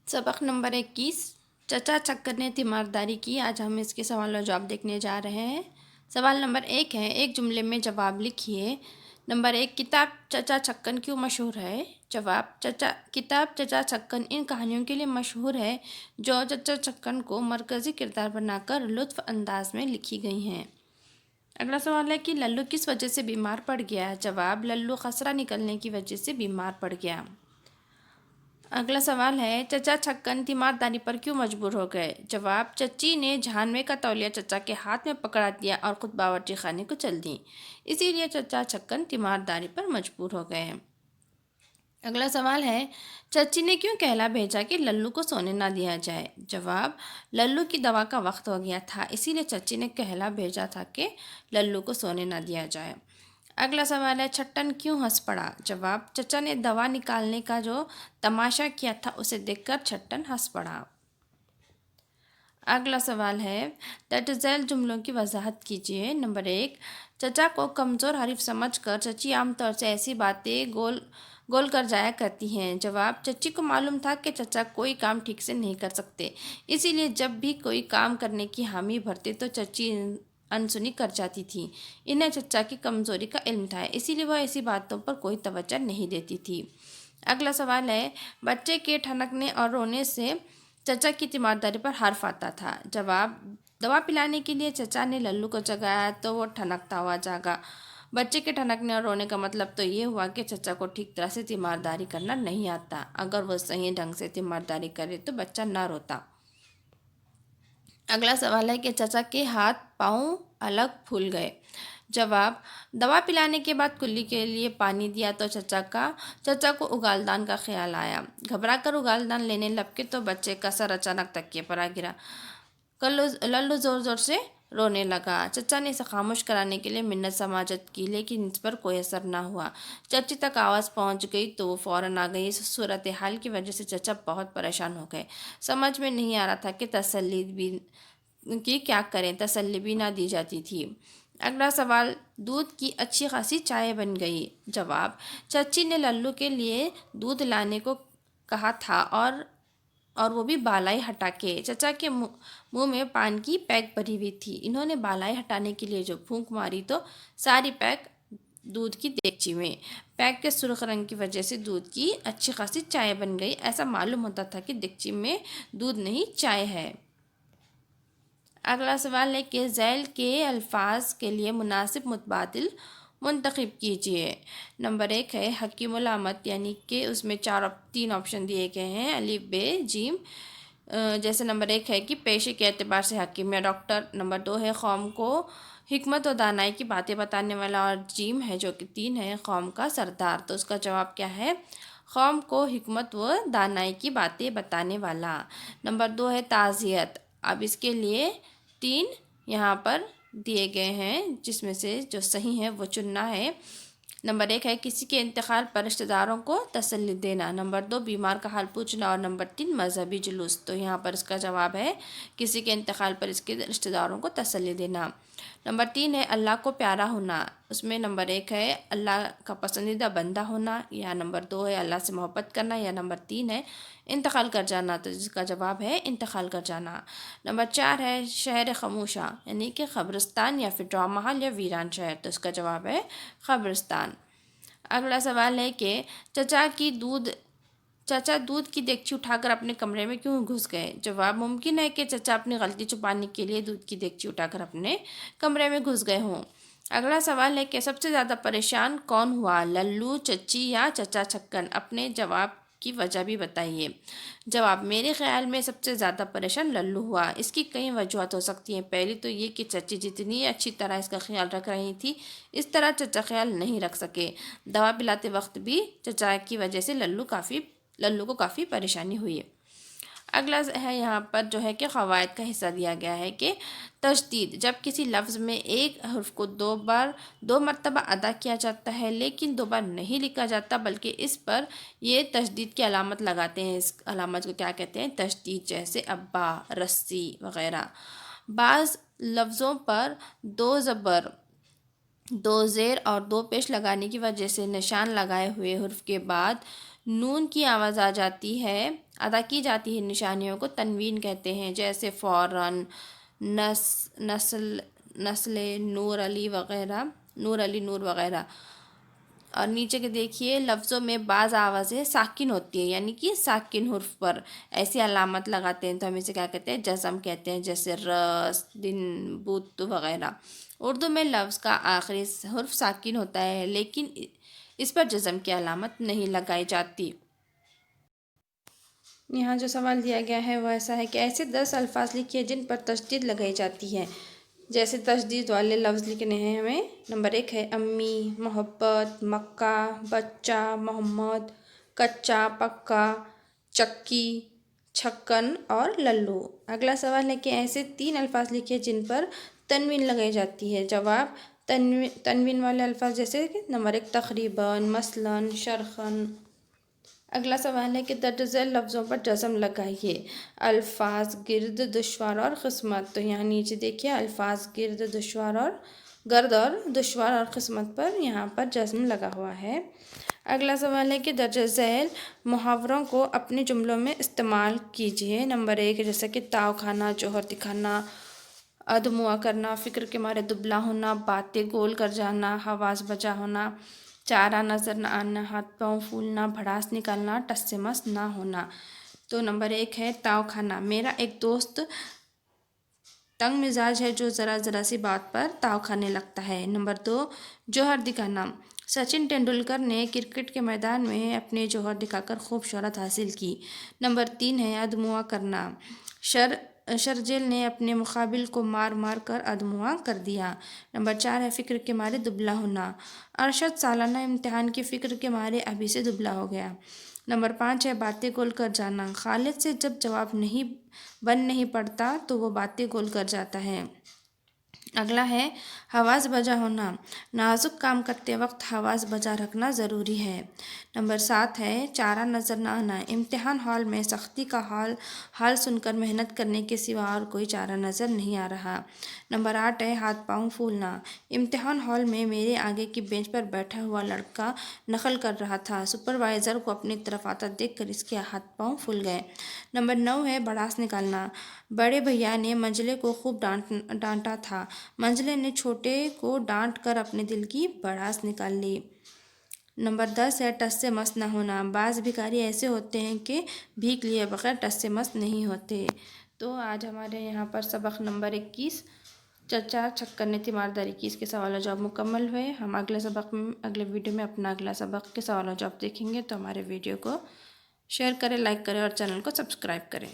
سبق نمبر 21 چچا چکر نے تیمارداری کی۔ آج ہم اس کے سوال و جواب دیکھنے جا رہے ہیں۔ سوال نمبر 1 ہے، ایک جملے میں جواب لکھیے۔ نمبر 1، کتاب چچا چکن کیوں مشہور ہے؟ جواب، کتاب چچا چکن ان کہانیوں کے لیے مشہور ہے جو چچا چکن کو مرکزی کردار بنا کر لطف انداز میں لکھی گئی ہیں۔ اگلا سوال ہے کہ للو کس وجہ سے بیمار پڑ گیا؟ جواب، للو خسرہ نکلنے کی وجہ سے بیمار پڑ گیا۔ اگلا سوال ہے، چچا چکن تیمارداری پر کیوں مجبور ہو گئے؟ جواب، چچی نے جہانوے کا تولیہ چچا کے ہاتھ میں پکڑا دیا اور خود باورچی خانے کو چل دیں، اسی لیے چچا چکن تیمارداری پر مجبور ہو گئے ہیں۔ اگلا سوال ہے، چچی نے کیوں کہلا بھیجا کہ للو کو سونے نہ دیا جائے؟ جواب، للو کی دوا کا وقت ہو گیا تھا، اسی لیے چچی نے کہلا بھیجا تھا کہ للو کو سونے نہ دیا جائے۔ اگلا سوال ہے، چھٹن کیوں ہنس پڑا؟ جواب، چچا نے دوا نکالنے کا جو تماشا کیا تھا اسے دیکھ کر چھٹن ہنس پڑا۔ اگلا سوال ہے، درج ذیل جملوں کی وضاحت کیجیے۔ نمبر 1، چچا کو کمزور حریف سمجھ کر چچی عام طور سے ایسی باتیں گول کر جایا کرتی ہیں۔ جواب، چچی کو معلوم تھا کہ چچا کوئی کام ٹھیک سے نہیں کر سکتے، اسی لیے جب بھی کوئی کام کرنے کی حامی بھرتے تو چچی انسنی کر جاتی تھی۔ انہیں چچا کی کمزوری کا علم تھا، اسی لیے وہ ایسی باتوں پر کوئی توجہ نہیں دیتی تھی۔ اگلا سوال ہے، بچے کے ٹھنکنے اور رونے سے چچا کی تیمارداری پر حرف آتا تھا۔ جواب، دوا پلانے کے لیے چچا نے للو کو جگایا تو وہ ٹھنکتا ہوا جاگا۔ بچے کے ٹھنکنے اور رونے کا مطلب تو یہ ہوا کہ چچا کو ٹھیک طرح سے تیمارداری کرنا نہیں آتا۔ اگر وہ صحیح ڈھنگ سے تیمارداری کرے تو بچہ نہ روتا۔ اگلا سوال ہے کہ چچا کے ہاتھ پاؤں الگ پھول گئے۔ جواب، دوا پلانے کے بعد کلی کے لیے پانی دیا تو چچا کو اگالدان کا خیال آیا۔ گھبرا کر اگالدان لینے لپکے تو بچے کا سر اچانک تکیے پر آ گرا۔ للو زور زور سے رونے لگا۔ چچا نے اسے خاموش کرانے کے لیے منت سماجت کی، لیکن اس پر کوئی اثر نہ ہوا۔ چچی تک آواز پہنچ گئی تو وہ فوراً آ گئی۔ اس صورتحال کی وجہ سے چچا بہت پریشان ہو گئے۔ سمجھ میں نہیں آ رہا تھا کہ کیا کریں، تسلی بھی نہ دی جاتی تھی۔ اگلا سوال، دودھ کی اچھی خاصی چائے بن گئی۔ جواب، چچی نے للو کے لیے دودھ لانے کو کہا تھا اور وہ بھی بالائی ہٹا کے۔ چچا کے منہ میں پان کی پیک بھری ہوئی تھی۔ انہوں نے بالائی ہٹانے کے لیے جو پھونک ماری تو ساری پیک دودھ کی دیگچی میں۔ پیک کے سرخ رنگ کی وجہ سے دودھ کی اچھی خاصی چائے بن گئی۔ ایسا معلوم ہوتا تھا کہ دیگچی میں دودھ نہیں چائے ہے۔ اگلا سوال ہے کہ ذیل کے الفاظ کے لیے مناسب متبادل منتخب کیجیے۔ نمبر 1 ہے، حکیم الامت، یعنی کہ اس میں 3 آپشن دیے گئے ہیں، الف ب جیم۔ جیسے نمبر 1 ہے کہ پیشے کے اعتبار سے حکیم یا ڈاکٹر۔ نمبر 2 ہے، قوم کو حکمت و دانائی کی باتیں بتانے والا، اور جیم ہے جو کہ 3 ہے، قوم کا سردار۔ تو اس کا جواب کیا ہے؟ قوم کو حکمت و دانائی کی باتیں بتانے والا۔ نمبر 2 ہے تعزیت۔ اب اس کے لیے 3 یہاں پر دیے گئے ہیں، جس میں سے جو صحیح ہے وہ چننا ہے۔ نمبر 1 ہے، کسی کے انتقال پر رشتہ داروں کو تسلی دینا۔ نمبر 2 بیمار کا حال پوچھنا، اور نمبر 3 مذہبی جلوس۔ تو یہاں پر اس کا جواب ہے کسی کے انتقال پر اس کے رشتہ داروں کو تسلی دینا۔ نمبر 3 ہے، اللہ کو پیارا ہونا۔ اس میں نمبر 1 ہے اللہ کا پسندیدہ بندہ ہونا، یا نمبر 2 ہے اللہ سے محبت کرنا، یا نمبر 3 ہے انتقال کر جانا۔ تو جس کا جواب ہے انتقال کر جانا۔ نمبر 4 ہے شہر خاموشہ، یعنی کہ قبرستان یا پھر ڈرام محل یا ویران شہر۔ تو اس کا جواب ہے قبرستان۔ اگلا سوال ہے کہ چچا دودھ کی دیگچی اٹھا کر اپنے کمرے میں کیوں گھس گئے؟ جواب، ممکن ہے کہ چچا اپنی غلطی چھپانے کے لیے دودھ کی دیگچی اٹھا کر اپنے کمرے میں گھس گئے ہوں۔ اگلا سوال ہے کہ سب سے زیادہ پریشان کون ہوا، للو، چچی یا چچا چکن؟ اپنے جواب کی وجہ بھی بتائیے۔ جواب، میرے خیال میں سب سے زیادہ پریشان للو ہوا۔ اس کی کئی وجوہات ہو سکتی ہیں۔ پہلی تو یہ کہ چچی جتنی اچھی طرح اس کا خیال رکھ رہی تھی، اس طرح چچا خیال نہیں رکھ سکے۔ دوا پلاتے وقت بھی چچا کی وجہ سے للو کو کافی پریشانی ہوئی۔ اگلا ہے یہاں پر جو ہے کہ قواعد کا حصہ دیا گیا ہے کہ تشدید، جب کسی لفظ میں ایک حرف کو 2 مرتبہ ادا کیا جاتا ہے لیکن 2 بار نہیں لکھا جاتا بلکہ اس پر یہ تشدید کی علامت لگاتے ہیں، اس علامت کو کیا کہتے ہیں؟ تشدید۔ جیسے ابا، رسی وغیرہ۔ بعض لفظوں پر 2 زبر، 2 زیر اور 2 پیش لگانے کی وجہ سے نشان لگائے ہوئے حرف کے بعد نون کی آواز آ جاتی ہے، ادا کی جاتی ہے نشانیوں کو تنوین کہتے ہیں، جیسے فوراً، نسل، نسل، نور علی وغیرہ، نور علی، نور وغیرہ۔ اور نیچے کے دیکھیے لفظوں میں بعض آوازیں ساکن ہوتی ہیں، یعنی کہ ساکن حرف پر ایسی علامت لگاتے ہیں تو ہم اسے کیا کہتے ہیں؟ جزم کہتے ہیں، جیسے رس، دن، بت وغیرہ۔ اردو میں لفظ کا آخری حرف ساکن ہوتا ہے لیکن اس پر جزم کی علامت نہیں لگائی جاتی۔ یہاں جو سوال دیا گیا ہے وہ ایسا ہے کہ ایسے 10 الفاظ لکھیے جن پر تشدید لگائی جاتی ہے۔ جیسے تشدید والے لفظ لکھنے ہیں ہمیں۔ نمبر 1 ہے امی، محبت، مکہ، بچہ، محمد، کچا، پکا، چکی، چھکن اور للو۔ اگلا سوال ہے کہ ایسے 3 الفاظ لکھیے جن پر تنوین لگائی جاتی ہے۔ جواب: تنوین والے الفاظ جیسے کہ نمبر 1 تقریباً، مثلاً، شرخاً۔ اگلا سوال ہے کہ درج ذیل لفظوں پر جزم لگائیے۔ الفاظ، گرد، دشوار اور قسمت۔ تو یہاں نیچے دیکھیے الفاظ، گرد، دشوار اور قسمت پر یہاں پر جزم لگا ہوا ہے۔ اگلا سوال ہے کہ درج ذیل محاوروں کو اپنے جملوں میں استعمال کیجیے۔ نمبر 1 جیسے کہ تاؤ کھانا، جوہر دکھانا، ادموا کرنا، فکر کے مارے دبلا ہونا، باتیں گول کر جانا، حواس بجا ہونا، چارہ نظر نہ آنا، ہاتھ پاؤں پھولنا، بھڑاس نکالنا، ٹس سے مس نہ ہونا۔ تو نمبر 1 ہے تاؤ کھانا۔ میرا ایک دوست تنگ مزاج ہے جو ذرا سی بات پر تاؤ کھانے لگتا ہے۔ نمبر 2 جوہر دکھانا۔ سچن ٹینڈولکر نے کرکٹ کے میدان میں اپنے جوہر دکھا کر خوب شہرت حاصل کی۔ نمبر 3 ہے ادموا کرنا۔ شرجیل نے اپنے مقابل کو مار مار کر ادموا کر دیا۔ نمبر 4 ہے فکر کے مارے دبلا ہونا۔ ارشد سالانہ امتحان کی فکر کے مارے ابھی سے دبلا ہو گیا۔ نمبر 5 ہے باتیں گول کر جانا۔ خالد سے جب جواب بن نہیں پڑتا تو وہ باتیں گول کر جاتا ہے۔ اگلا ہے حواس بجا ہونا۔ نازک کام کرتے وقت حواس بجا رکھنا ضروری ہے۔ نمبر 7 ہے چارہ نظر نہ آنا۔ امتحان ہال میں سختی کا حال سن کر محنت کرنے کے سوا اور کوئی چارہ نظر نہیں آ رہا۔ نمبر 8 ہے ہاتھ پاؤں پھولنا۔ امتحان ہال میں میرے آگے کی بینچ پر بیٹھا ہوا لڑکا نقل کر رہا تھا۔ سپروائزر کو اپنی طرف آتا دیکھ کر اس کے ہاتھ پاؤں پھول گئے۔ نمبر 9 ہے بھڑاس نکالنا۔ بڑے بھیا نے منجلے کو خوب ڈانٹا تھا۔ منجلے نے چھوٹے کو ڈانٹ کر اپنے دل کی بھڑاس نکال لی۔ نمبر 10 ہے ٹس سے مس نہ ہونا۔ بعض بھکاری ایسے ہوتے ہیں کہ بھیک لیے بغیر ٹس سے مس نہیں ہوتے۔ تو آج ہمارے یہاں پر سبق نمبر 21 چچا چھکن نے تیمارداری کی، اس کے سوال و جواب مکمل ہوئے۔ ہم اگلے ویڈیو میں اپنا اگلا سبق کے سوال و جواب دیکھیں گے۔ تو ہمارے ویڈیو کو شیئر کریں، لائک کریں اور چینل کو سبسکرائب کریں۔